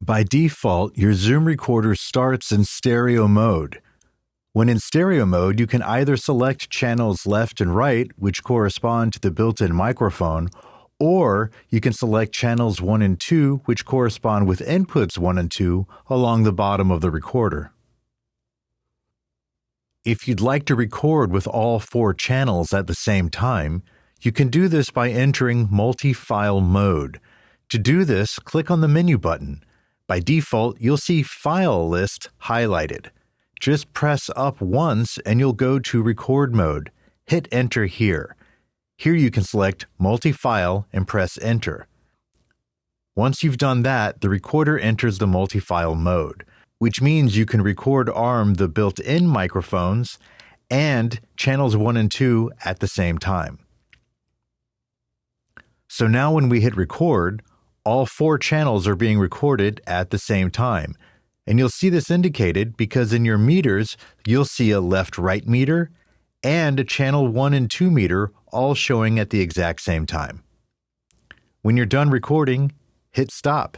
By default, your Zoom recorder starts in stereo mode. When in stereo mode, you can either select channels left and right, which correspond to the built-in microphone, or you can select channels 1 and 2, which correspond with inputs 1 and 2 along the bottom of the recorder. If you'd like to record with all 4 channels at the same time, you can do this by entering multi-file mode. To do this, click on the menu button. By default, you'll see File List highlighted. Just press up once and you'll go to Record mode. Hit Enter here. Here you can select Multi-File and press Enter. Once you've done that, the recorder enters the multi-file mode, which means you can record ARM the built-in microphones and channels 1 and 2 at the same time. So now when we hit record, all 4 channels are being recorded at the same time. And you'll see this indicated because in your meters, you'll see a left-right meter and a channel 1 and 2 meter all showing at the exact same time. When you're done recording, hit stop.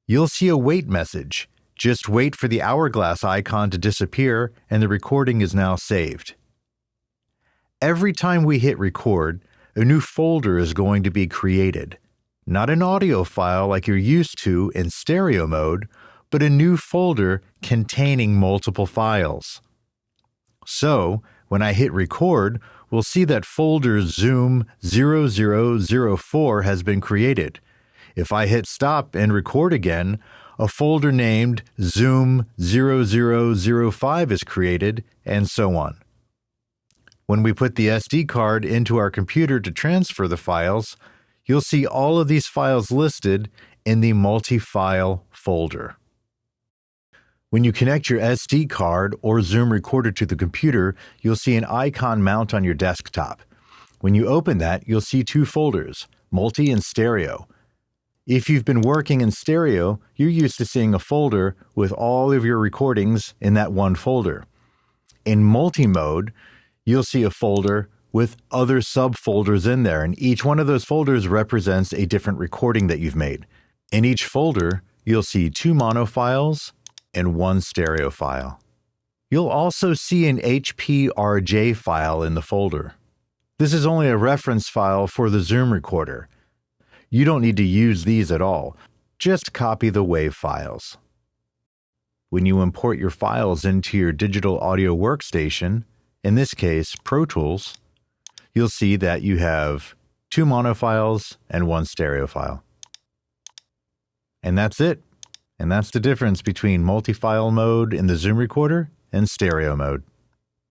You'll see a wait message. Just wait for the hourglass icon to disappear and the recording is now saved. Every time we hit record, a new folder is going to be created. Not an audio file like you're used to in stereo mode, but a new folder containing multiple files. So, when I hit record, we'll see that folder Zoom 0004 has been created. If I hit stop and record again, a folder named Zoom 0005 is created, and so on. When we put the SD card into our computer to transfer the files, you'll see all of these files listed in the multi-file folder. When you connect your SD card or Zoom recorder to the computer, you'll see an icon mount on your desktop. When you open that, you'll see 2 folders, multi and stereo. If you've been working in stereo, you're used to seeing a folder with all of your recordings in that one folder. In multi-mode, you'll see a folder with other subfolders in there, and each one of those folders represents a different recording that you've made. In each folder, you'll see 2 mono files and 1 stereo file. You'll also see an HPRJ file in the folder. This is only a reference file for the Zoom recorder. You don't need to use these at all. Just copy the WAV files. When you import your files into your digital audio workstation, in this case, Pro Tools, you'll see that you have 2 mono files and 1 stereo file. And that's it. And that's the difference between multi-file mode in the Zoom recorder and stereo mode.